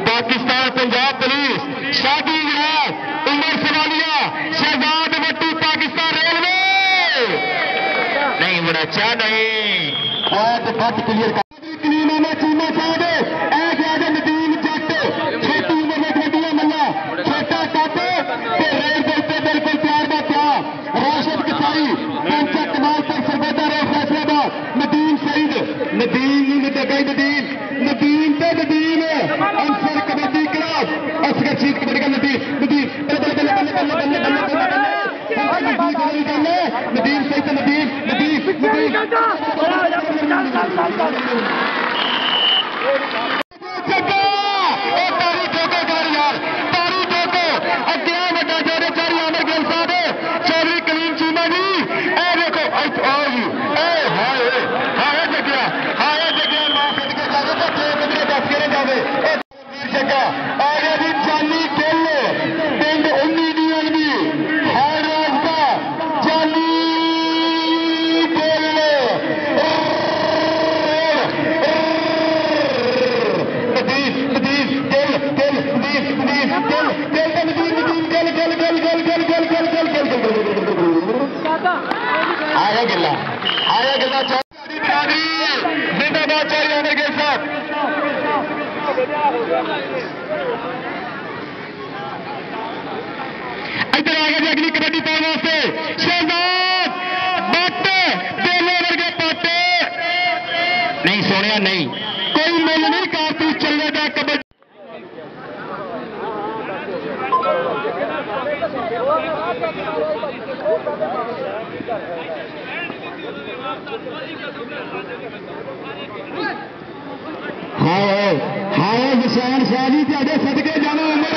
Pakistan Punjab police शादी उमर सवालिया Shahzad Wattoo Pakistan railway नहीं बड़ा अच्छा नहीं क्लियर चीमा साहब नदीम जट छोटी उम्र में गड्डियां मल्ला छोटा कप रेल के उत्ते बिल्कुल प्यार का प्यार राशिद कसाई पंचा कमाल पर सरबदा रो फैसलाबाद नदीम सईद नदीम नदीम तो नदीम अंसर कबड्डी क्लब असगर चीज कबड्डी का नदीम नदीम नदीम सही तो नदीम चौधरी कलीम चीमा जी देखो आया जी जानी गिल पिंड उन्नी डी हर रोज का जानी गिल आया गिला बिरादरी जिंदाबाद चाहिए आमिर गिल साहब इधर आगे अगली कबड्डी पाने वास्ते शहजाद बट देले वर्गे पाटे नहीं सोनिया नहीं कोई मुल नहीं कारतूस चलेगा कबड्डी हाय निशान शाह जी तेरे सदके जाना उमर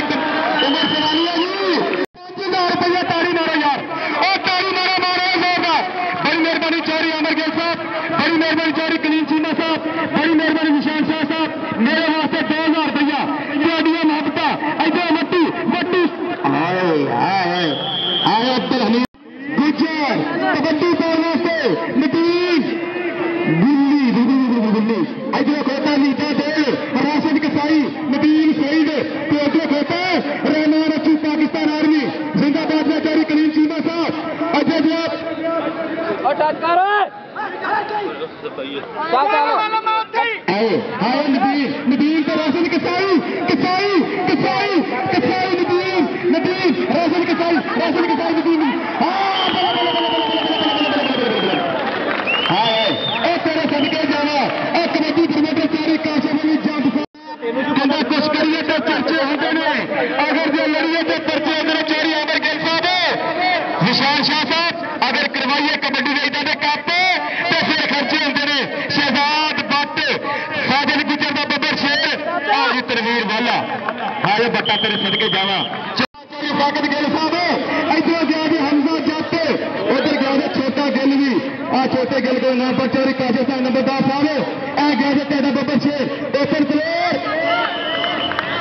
सवालिया जी 5000 रुपया तारी मारो यार और तारी मारो जोरदार बड़ी मेहरबानी चौधरी आमिर गिल साहब बड़ी मेहरबानी चौधरी कलीम चीमा साहब बड़ी मेहरबानी निशान शाह साहब मेरे वास्ते 2000 रुपया तेडिया मोहब्बत इधर मट्टू आए अब्दुल हमीद गुज्जर कबड्डी पाने वास्ते नदीम गुल्ली इधर खोता नीता दे राशिद कसाई नदीम सईद तो इधर खोता रहमान अच्छी पाकिस्तान आर्मी जिंदाबाद में चौधरी कलीम चीमा साहब अजय जवाब नदीम तो राशिद कसाई नदीम राशिद कसाई नदीम तेरे सदके जाना कबड्डी प्रमोटर चौधरी काशिफ अली जंप कुछ करिए तो चर्चे होते हैं अगर जो लड़िए तो पर्चे होते चौधरी आमिर गिल साहब निशान शाह साहब अगर करवाइए कबड्डी के इधर कप तो फिर खर्चे होते हैं शहजाद बट फाजिल गुजर का बब्बर शेर आज तनवीर वाला हाय बट्टा तेरे सदके जावा फाकत गिल साहब इधर गया जी हमजा जट उधर गया जी छोटा गिल भी छोटे गिल के नाम पर चौधरी काशिफ साहब नंबरदार साहब गया जी तेरा बब्बर शेर ओपन प्लेयर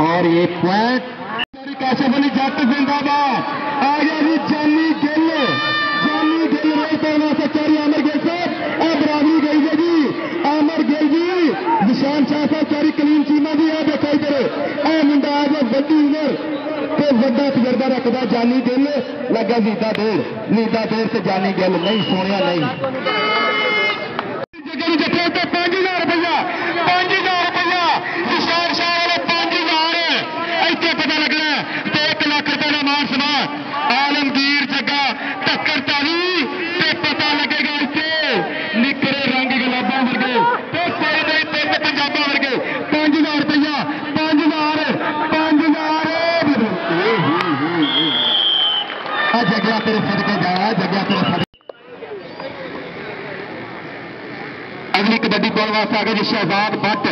और ये पॉइंट चौधरी काशिफ अली जट जिंदाबाद आ गया जी जानी गिल रोज पड़ना से चौधरी आमिर गिल साहब बराबरी गई है जी आमिर गिल जी निशान शाह साहब चौधरी कलीम चीमा जी देखा इधर मुंडा आज बड़ी उम्र तो बड़ा तजर्बा रखता जानी गिल लगा नीदा देर से जानी गिल नहीं सोनिया नहीं जगह तो 5000 रुपया निशान शाह वाले 5000 इतने पता लगना 1 लाख रुपए का मान समान आलमगीर जगह टक्कर ताली तो पता लगेगा इतने निकरे रंग गुलाबा वर्गे तो तेरे तीन पंजाबा वर्गे 5000 रुपया 5000 जगह तेरे सदके जाया जगह तेरे सदके अगली कबड्डी पाने वास्ते आगे जी शहजाद बट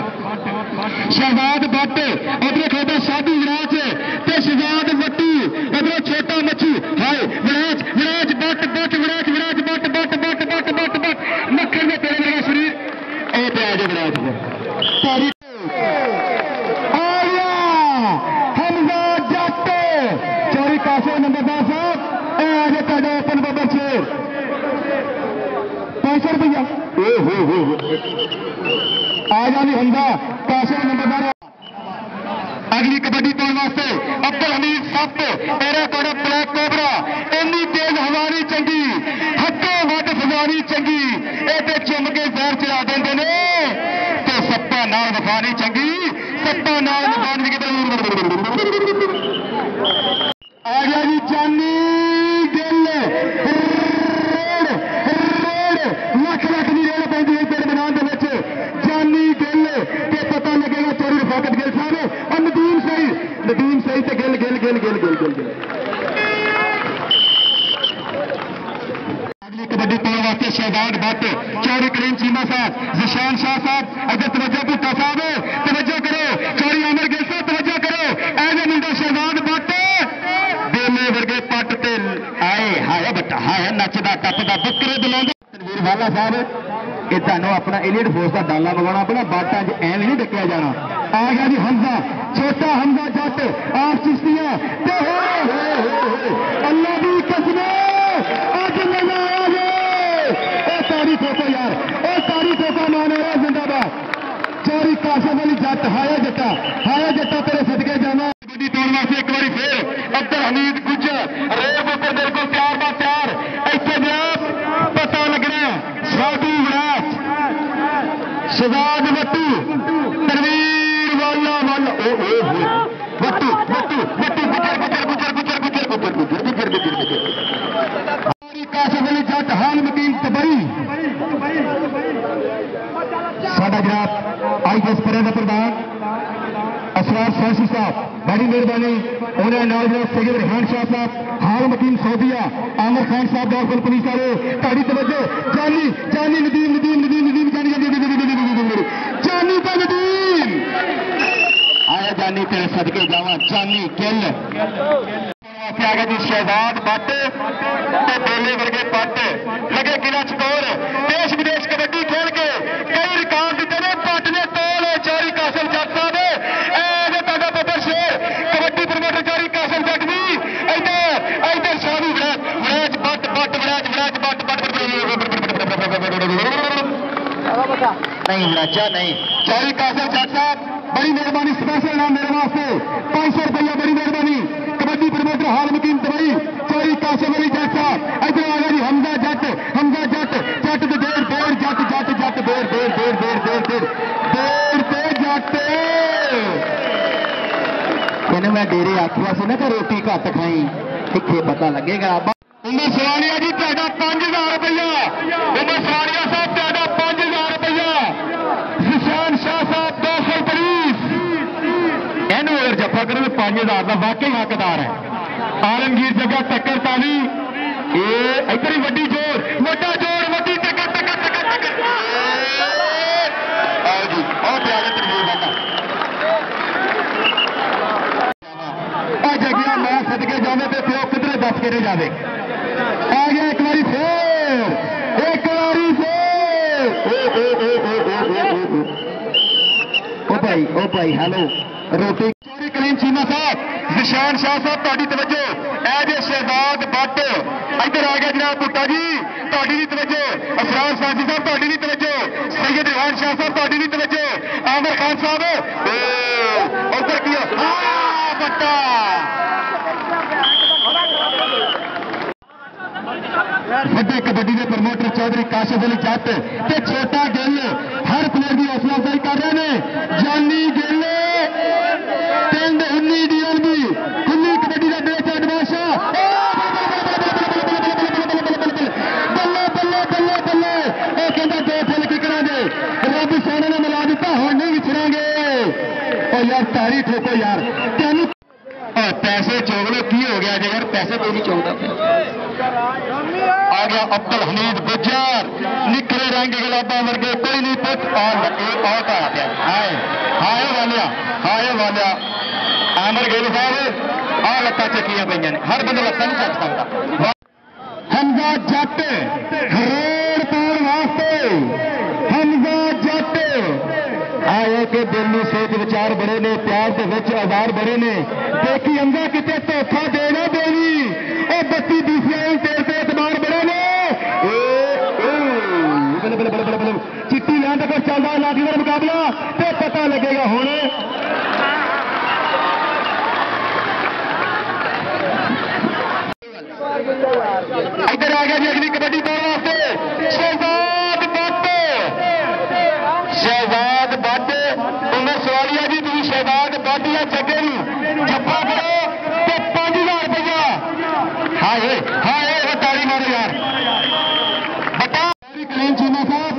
आजा भी हमदा काशिम नंबरदार। अगली कबड्डी पाने वास्ते अब्दुल हमीद सप तेरा कोड़ा ब्लैक कोबरा। इन्नी तेज हवानी चंगी हटो वट फजानी चंगी ये चुम के जहर चला देंगे ने तो सप्पा नाल वफानी चंगी सप्पा नाल वफानी आ गया जी जानी गिल लख लख की रेल पैंती है तेरे मैदान के जानी गिल के पता लगेगा चोरी रफाकत गिल साहब और नदीम सही तो गिल गिल गिल गिल गिल गिल गिल। अगली कबड्डी पाने वास्ते शहजाद भट्ट चौरी करीम चीमा साहब जिशान शाह साहब अगर तवज्जो भुट्टा साहब तवज्जो करो चौरी आमिर गिल साहब तवज्जो करो ऐसे मुंडा शहजाद भट्ट बेले वर्गे पट ते आए हाय बट्टा हाय नचदा टपदा बकरे बुलांदा तनवीर वाला साहब ये तुहानू अपना एलियट फोर्स का डाला मंगाना अपना बाटा च एवं नहीं डकिया जाना। आ गया जी हमजा छोटा हमजा जट आप चिश्तिया अल्लाह की कसम अज मजा आ गए तारी ठोको यार तारी ठोका मानो जिंदाबाद चौरी काशिम वाली जट हाया जट्टा तेरे सदके जाना। कबड्डी तोड़ने वास्ते एक बार फिर अब्दुल हमीद गुज्जर रेल ऊपर बिल्कुल प्यार बा प्यार इतने जनाब पता लगना साधु विराज शहजाद वट्टू तनवीर वाला वाला वट्टू वट्टू वट्टू गुजर गुजर गुजर गुजर गुजर गुजर गुजर गुजर गुजर गुजर काशिम अली जट हाल मकीन तबई साडा जनाब IPS परे का प्रधान असरार फैसी साहब बड़ी मेहरबानी उन्हें नाल जनाब सैयद रेहान शाह साहब हाल मकीन सऊदिया आमिर खान साहब दौलत पुलिस वाले ताड़ी तवज्जो जानी जानी नदीम नदीम नदीम नदीम जानी जानी का नदीम आया जानी तेरे सदके जावा जानी गिल आ गया जी शहजाद भट्ट तो बेले वर्गे पट लगे किला चकोर देश विदेश कबड्डी खेल के कई रिकॉर्ड दिते ने पट ने तोल चौरी कासिम जट साहब ताजा बब्बर शेर कबड्डी प्रमोटर चौरी कासिम जट भी इधर इधर साधु विराज बट बट विराज बट बट नहीं विराजा नहीं चौरी कासिम जट साहब बड़ी मेहरबानी स्पेशल नाम मेरे वास्ते 500 रुपया बड़ी मेहरबानी कबड्डी प्रमोटर हाल मकीन तबई चौरी काशिम अली जट साहब इधर आ गया जी हमजा जट जट तो देर देर जट जट जट देर देर देर देर देर देर देर देर जट कहने मैं डेरे आखिया से ना कि रोटी घट खाई इतने पता लगेगा। उमर सवालिया जी तुहाडा 5000 रुपया उमर सवालिया साहब तुहाडा 5000 रुपया जिशान शाह साहब 200 पुलिस इनू अगर जफा करो 5000 का वाकई हकदार है। आलमगीर जगह टक्कर ताली इधर ही वड्डी जोर वड्डा जोर वड्डी टक्कर टक्कर टक्कर टक्कर आओ जी बहुत प्यारे तनवीर वाला आ जगिया मैं सदके जाने पे प्यो किधरे दस के नहीं जावे आ गया एक बारी फिर ओ भाई हेलो रोटी चौरी कलीम चीमा साहब जिशान शाह साहब ताड़ी तवज्जो ऐजे शहजाद भट्ट इधर आ गया जनाब भुट्टा जी ताड़ी दी तवज्जो असरार साजी साहब ताड़ी दी तवज्जो सैयद रेहान शाह साहब ताड़ी दी तवज्जो आमिर खान साहब उधर किया भट्टा वड्डे कबड्डी के प्रमोटर चौधरी काशिम अली जट ते छोटा गिल हर प्लेयर की हौसला अफजाई कर रहे हैं। जानी गिल पिंड 19 DLB खुली कबड्डी का बेच बादशाह बल्ले बल्ले बल्ले बल्ले कहता दो फल की करा दे रब सोने ने मिला दिता हम नहीं विछड़ांगे और यार तारी ठोको यार तेन पैसे चोग लो की हो गया यार पैसे कोई नहीं चोगता आ गया अब्दुल हमीद गुज्जर निखरे रंग गुलाबा वर्गे कोई नहीं पुत और हाय वालिया आमिर गिल साहब आ लत्ता चकिया पे हर बंदा लत्ता नहीं चक सकता। हमजा जट खरोड़ पाने वास्ते हमजा जट आए कि दिल में सोच विचार बड़े ने प्यार के विच आधार बड़े ने देखी हमजा किते धोखा देना देवी और 32 दूसरे तेरे पे एतबार बड़े ने कुछ चलता लाठी का मुकाबला तो पता लगेगा हुण। इधर आ गया जी अगली कबड्डी पाने वास्ते शहजाद भट्ट। शहजाद भट्ट उन्हें सवाल है जी तुम शहजाद भट्ट या जगे जप्पा करो तो 5000 रुपया। हाय हाय ताड़ी मारो यार बता। कलीम चीमा साहब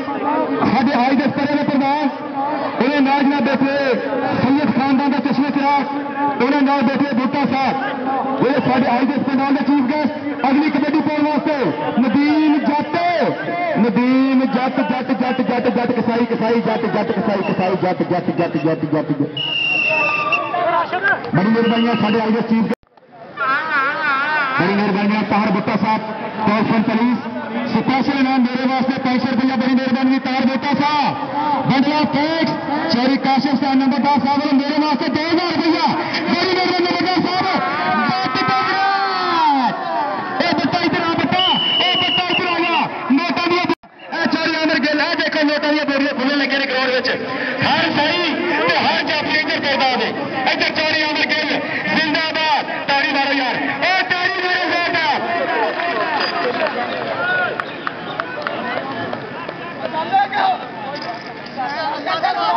साढ़े आई दस परे ने प्रधान उन्हें नाज ना बैठे सैयद खानदान का चश्मे चिराग उन्हें नाल बैठे बूटा साहब वो साढ़े आई दस पंडाल के चीफ गेस्ट। अगली कबड्डी पाने वास्ते नदीम जट जट जट जट जट कसाई कसाई जट जट कसाई कसाई जट जट जट जट जट बड़ी मेहरबानियां साढ़े आई चीफ बड़ी मेहरबानियां तार भुट्टा साहब कौशल पुलिस स्पेशल इनाम मेरे वास्ते 500 रुपया बड़ी मेहरबानी तार भुट्टा साहब बंडला फैक्स चोरी काशिफ साहब नंबरदार साहब मेरे वास्ते 2000 रुपया बड़ी मेहरबानी नंबरदार साहब। नोटा दी बोरियां खुले लगे ने ग्राउंड में हर सही हर जाफी इधर करदा दे इधर चौरी अमर गिल जिंदाबाद ताड़ी मारो यार और ताड़ी मारो जोरदार।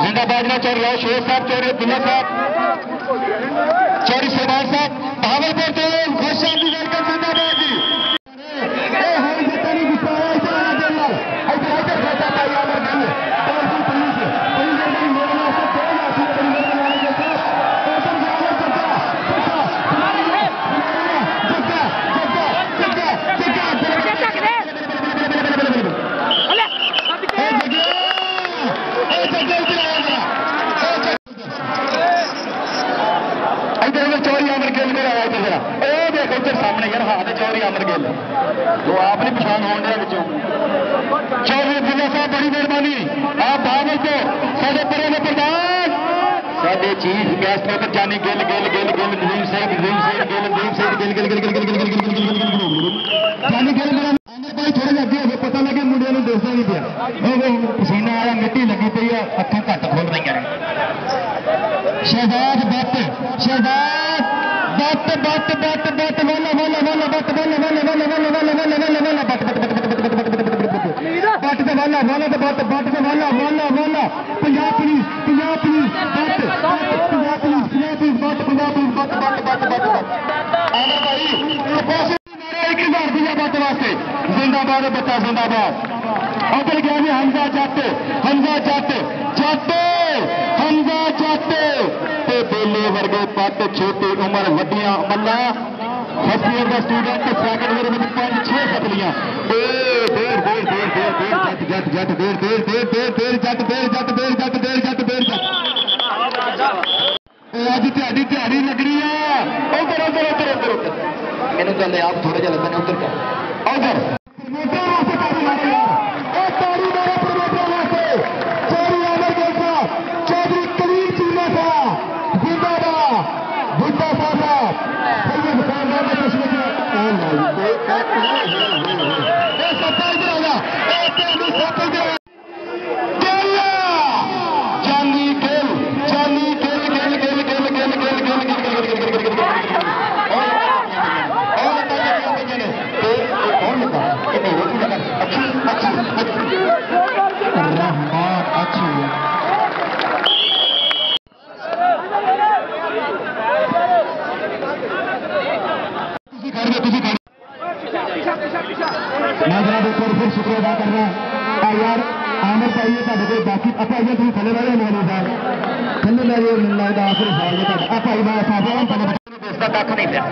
जिंदाबाद ना चौरी लाओ शेर साहब चौरी अब्दुल्ला साहब चौरी सरदार साहब भावलपुर तो खुश शांति वेलकम जिंदाबाद जी। सामने यार हाथ चौरी अमर गिल तो आप नहीं पछाण होने बच्चों चौधरी अब्दुल्ला साहब बड़ी मेहरबानी आप भावल को साढ़े परे ने प्रधान साढ़े चीफ गेस्ट ने जानी गिल गिल गिल गिल नदीम सिंह गिल नदीम सिंह गिल गिल गिल गिल गिल गिल गिल जानी गिल मेरा आमिर भाई थोड़े अगे हो पता लगे मुंडिया ने देखना नहीं पिया पसीना आया मिट्टी लगी पई है अखां घट खोल रही ने। शहजाद भट्ट शहजाद बट बट बट बट वाला वाला वाला बट वाला वाला वाला वाला वाला वाला वाला वाला बट बट बट बट बट बट दे वाला वाला दे बट दे वाला वाला वाला Punjab police but Punjab police but Punjab police but बट बट बट आमिर भाई कैसे मारा 1000 रुपया बट वास्ते जिंदाबाद बच्चा जिंदाबाद। उधर गया जी हमजा जट हमजा जट बेले वर्गे पट छोटी उम्र वड्डियां मल्ला फर्स्ट ईयर का स्टूडेंट सैकंड ईयर में 5-6 सतलियां देर जट जट देर जट अज ध्याड़ी लग रही है उधर उधर उधर उधर मैंने चल आप थोड़ा जा लगता उधर का उधर शुक्रिया अदा करना यार आमिर भाई कोई बाकी आप तुम थले वाले मौलवी साहब थले लै जाओ मिलना आखिरी साल में आप भाई मैं साहब कख नहीं पिया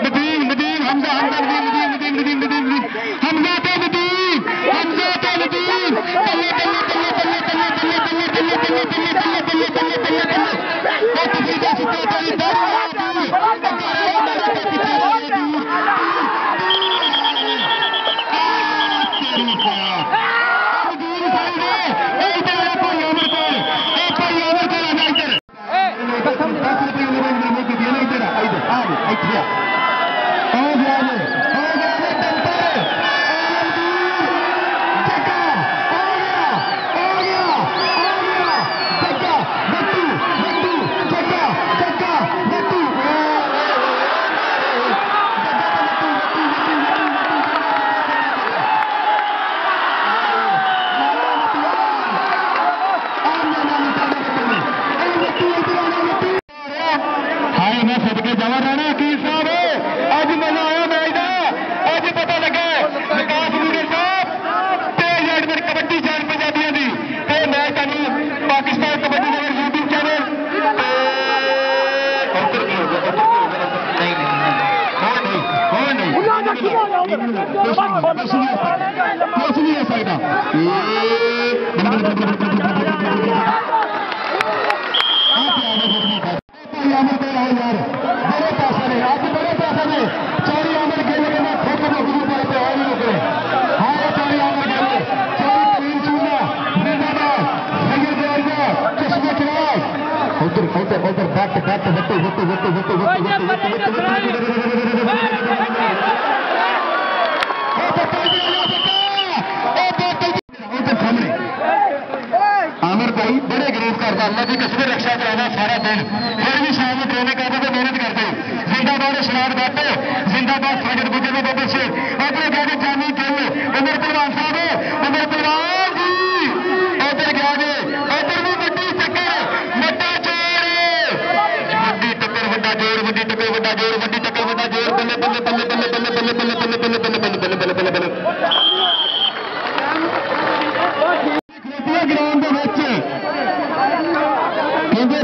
नदीम नदीम हमजा हमजा नदीम नदीम नदीम नदीम नदीम हमजा तो नदीम हमजा तो नदीम बल्ले बल्ले बल्ले बल्ले बल्ले बल्ले बल्ले बल्ले बल्ले बल्ले बल्ले बल्ले बल्ले ओ किसी का सुते कोई डर कुछ नहीं हो सकता। यार बड़े पैसे ने आज बड़े पैसे ने चौड़ी आमर गेले के मैं ठोक नौकरी पड़ते और नहीं रुके। हाँ चौड़ी आमर गेले चौड़ी तीन चूना जिंदाबाद सैयद जाएगा चश्मे चलाओ उधर उधर उधर बैठ बैठ बट्टे बट्टे बट्टे बट्टे आमिर भाई बड़े गरीब करता अल्लाह की कसम रक्षा कराना सारा दिन फिर भी शाम में ट्रेनिंग करते तो मेहनत करते जिंदाबाद शराब करते जिंदाबाद सागर गुजर बाबा से अपने कहते जानी खेल उमर पहलवान साहब उमर पहलवान जी उधर गया जे उधर भी बड़ी टक्कर मट्टा चोर बड़ी टक्कर बड़ा जोर बड़ी टक्कर बड़ा जोर बड़ी टक्कर बड़ा जोर बल्ले बल्ले बल्ले बल्ले बल्ले बल्ले बल्ले बल्ले बल्ले बल्ले बल्ले बल्ले बल्ले बल्ले ग्राउंड कहते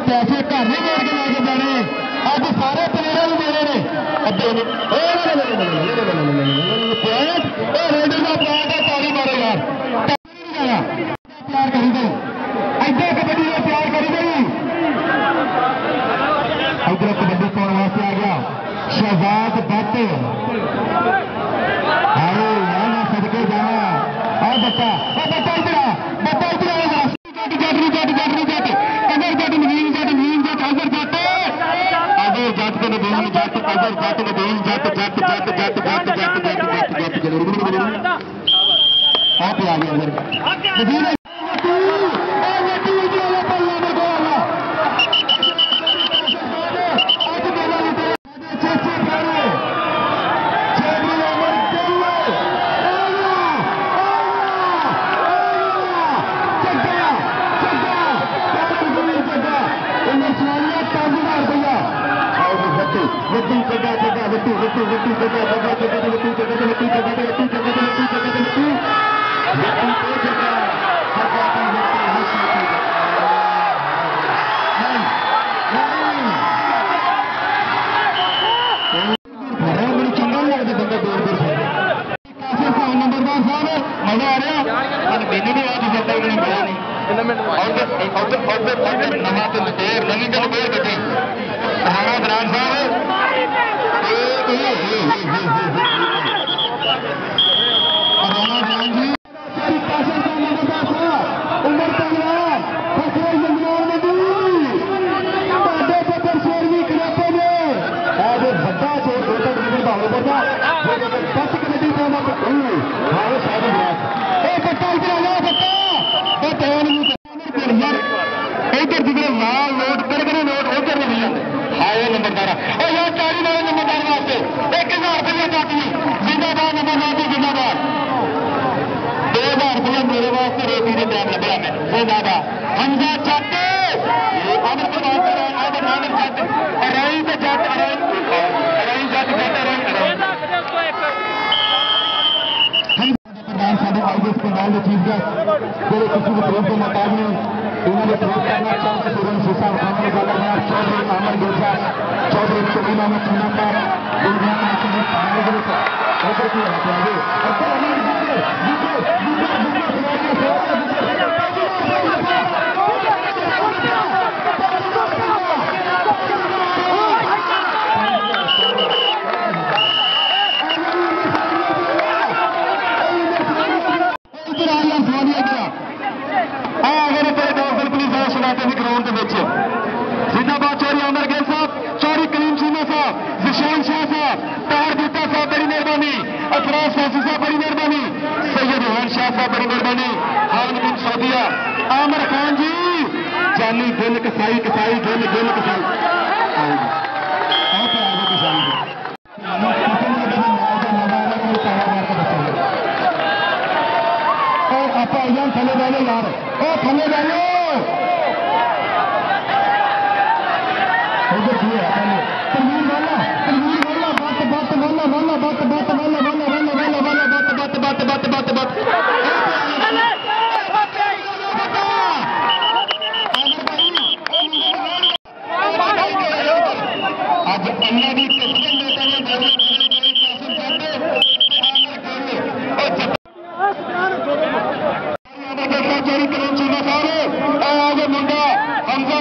पैसे घर नहीं मोड़ के लेके जाने अब सारे प्लेयर भी मेरे ने अद्दे रेडर का प्यार का ताली मारो यार प्यार करी गई ऐसे कबड्डी में प्यार करी गई इधर कबड्डी कौन वास्ते आ गया शहजाद भट्ट अरे यहाँ सदके जाना और बच्चा इधर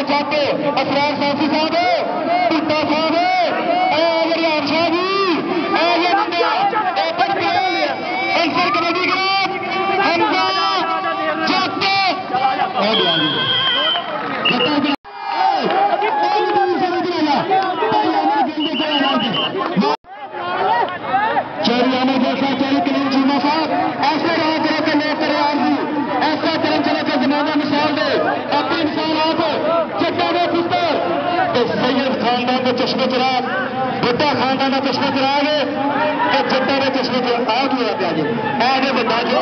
हमजा जट असरार साफी साहब भुट्टा साहब हरियाण शाह जी अंसर कमेटी ग्राम हमजा जट चौरी अमर जैसा चौरी कलीम चीमा साहब ऐसे रहा करो के लोग करे आरजी ऐसा करम चले के जमाना मिसाल दे अपनी मिसाल आप चट्टा ने पुत्र सैयद खानदान के चश्मे चिराग भुट्टा खानदान का चश्मे चिराग चट्टा ने चश्मे चिराग आगे बता जो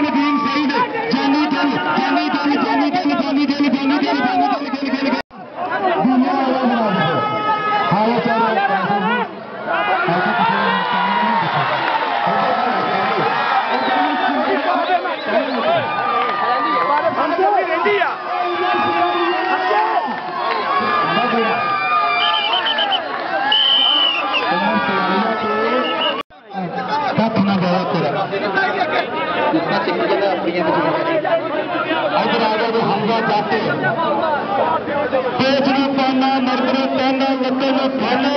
नदीम सईद जानी जानी जानी जानी जानी जानी जानी जानी जानी जानी जानी इधर आगे जो हमजा जाते पेट में पाना मर्द में पाना लत्ते में पाना